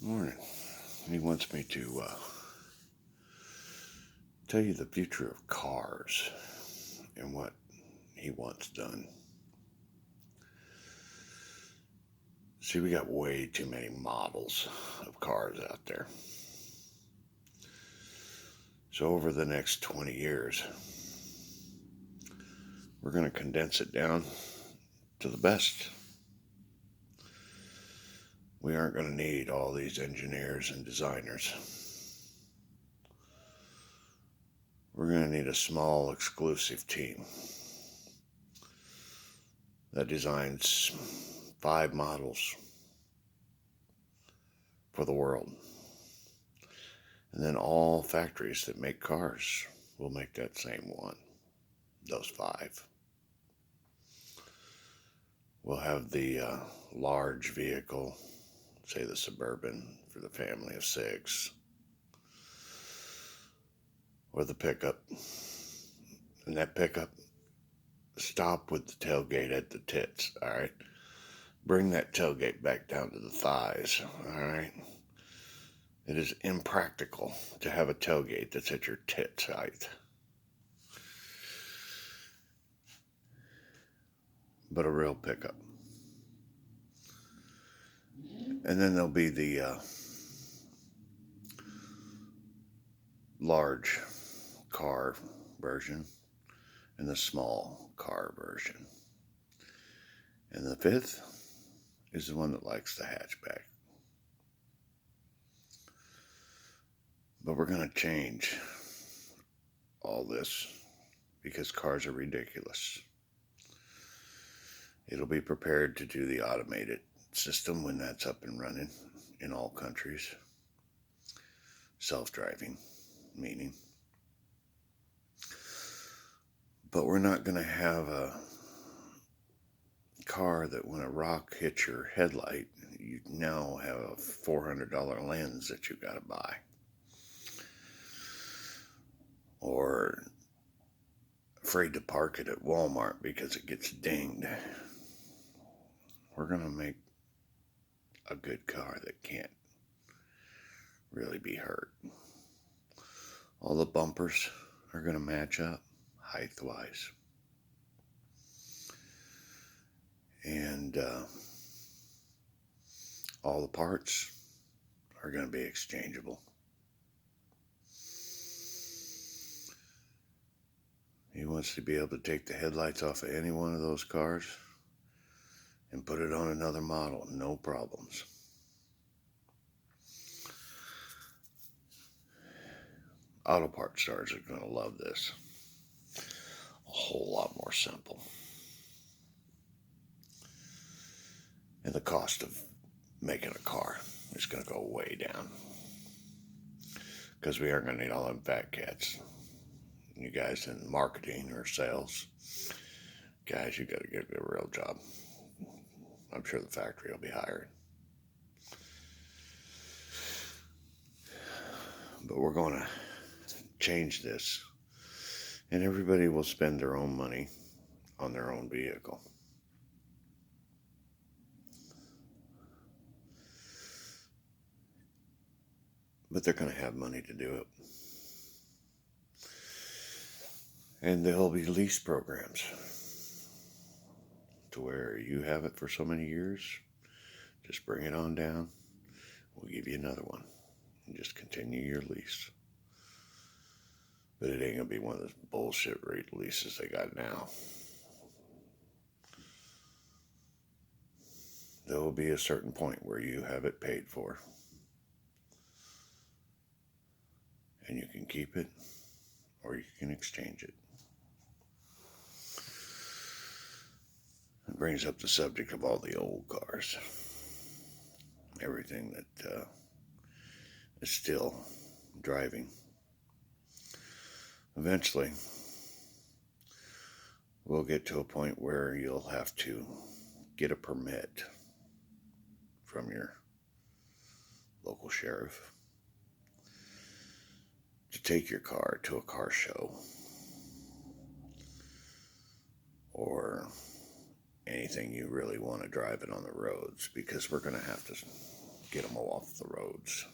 Morning. He wants me to tell you the future of cars and what he wants done. See, we got way too many models of cars out there. So, over the next 20 years, we're going to condense it down to the best. We aren't going to need all these engineers and designers. We're going to need a small, exclusive team that designs 5 models for the world. And then all factories that make cars will make that same one, those 5. We'll have the large vehicle, say the Suburban for the family of 6, or the pickup. And that pickup, stop with the tailgate at the tits, all right? Bring that tailgate back down to the thighs, all right? It is impractical to have a tailgate that's at your tits height. But a real pickup. And then there'll be the large car version and the small car version. And the 5th is the one that likes the hatchback. But we're going to change all this because cars are ridiculous. It'll be prepared to do the automated system when that's up and running in all countries. Self-driving, meaning. But we're not going to have a car that when a rock hits your headlight, you now have a $400 lens that you got to buy. Or afraid to park it at Walmart because it gets dinged. We're going to make a good car that can't really be hurt. All the bumpers are going to match up height-wise. And all the parts are going to be exchangeable. He wants to be able to take the headlights off of any one of those cars and put it on another model, no problems. Auto parts stores are going to love this. A whole lot more simple. And the cost of making a car is going to go way down. Because we aren't going to need all them fat cats. You guys in marketing or sales, guys, you got to get a real job. I'm sure the factory will be hiring. But we're going to change this. And everybody will spend their own money on their own vehicle. But they're going to have money to do it. And there'll be lease programs to where you have it for so many years. Just bring it on down. We'll give you another one. And just continue your lease. But it ain't going to be one of those bullshit rate leases they got now. There will be a certain point where you have it paid for. And you can keep it or you can exchange it. It brings up the subject of all the old cars. Everything that is still driving. Eventually, we'll get to a point where you'll have to get a permit from your local sheriff to take your car to a car show or anything you really want to drive it on the roads, because we're going to have to get them off the roads.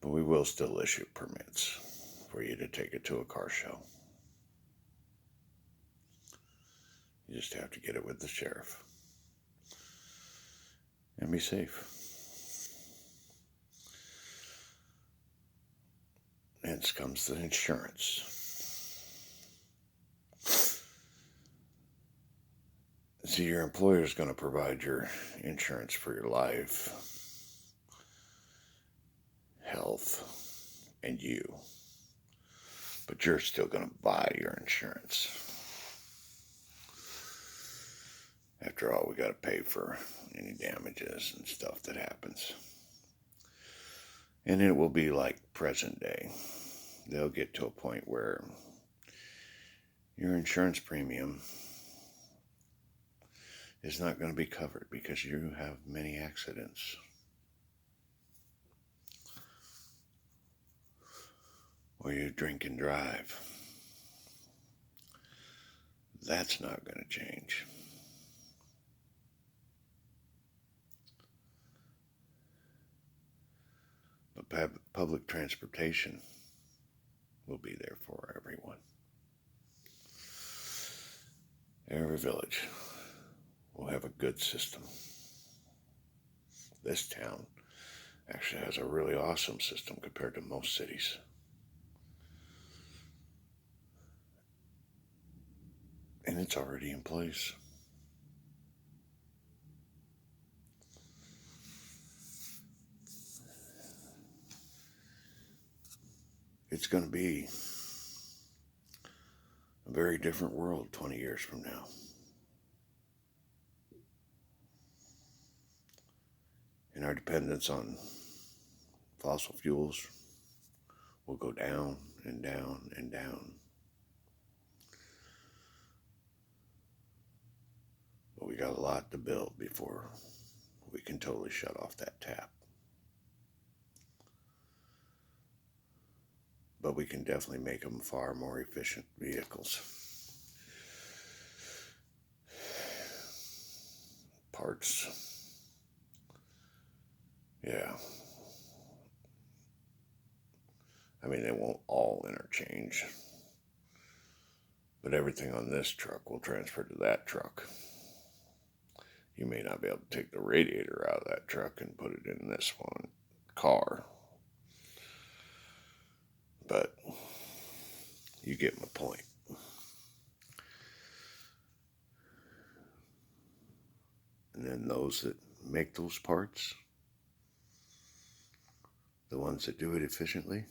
But we will still issue permits for you to take it to a car show. You just have to get it with the sheriff. And be safe. Hence comes the insurance. See, your employer is going to provide your insurance for your life, health, and you. But you're still going to buy your insurance. After all, we got to pay for any damages and stuff that happens. And it will be like present day. They'll get to a point where your insurance premium is not going to be covered because you have many accidents. Or you drink and drive. That's not going to change. But public transportation will be there for everyone. Every village will have a good system. This town actually has a really awesome system compared to most cities. And it's already in place. It's going to be a very different world 20 years from now. And our dependence on fossil fuels will go down and down and down. But we got a lot to build before we can totally shut off that tap. But we can definitely make them far more efficient vehicles. Parts. Yeah. I mean, they won't all interchange. But everything on this truck will transfer to that truck. You may not be able to take the radiator out of that truck and put it in this one car. But you get my point. And then those that make those parts, the ones that do it efficiently,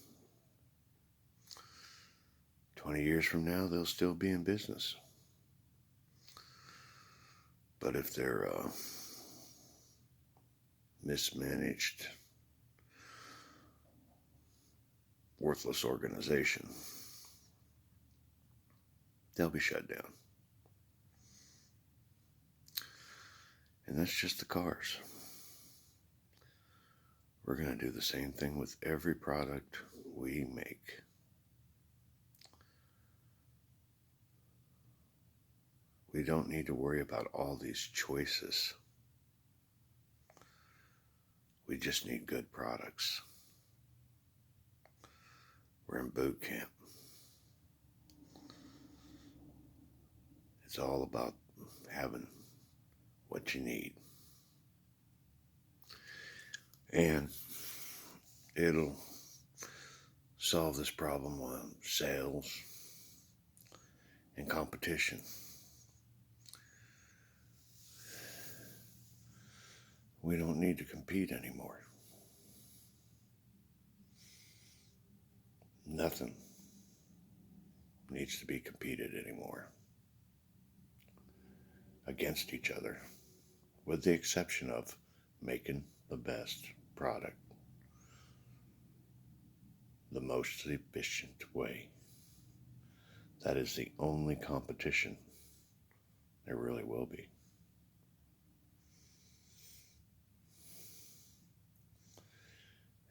20 years from now, they'll still be in business. But if they're mismanaged, worthless organization, they'll be shut down. And that's just the cars. We're going to do the same thing with every product we make. We don't need to worry about all these choices. We just need good products. We're in boot camp. It's all about having what you need. And it'll solve this problem on sales and competition. We don't need to compete anymore. Nothing needs to be competed anymore against each other, with the exception of making the best product the most efficient way. That is the only competition there really will be.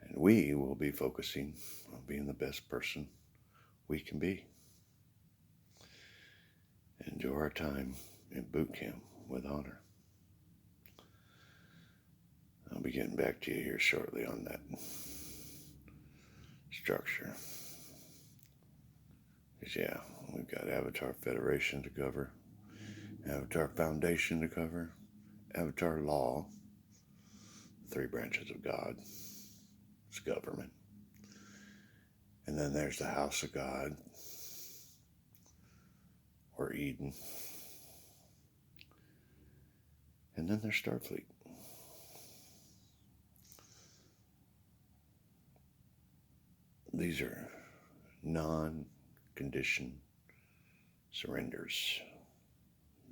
And we will be focusing on being the best person we can be. And do our time in boot camp with honor. getting back to you here shortly on that structure. Because, yeah, we've got Avatar Federation to cover, Avatar Foundation to cover, Avatar Law, 3 branches of God, it's government. And then there's the House of God, or Eden. And then there's Starfleet. These are non-conditioned surrenders.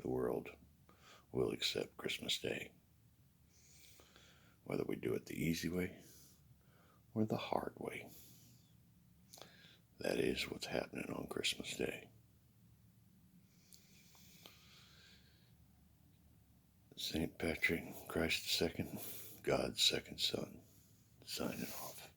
The world will accept Christmas Day, whether we do it the easy way or the hard way. That is what's happening on Christmas Day. St. Patrick, Christ II, God's second son, signing off.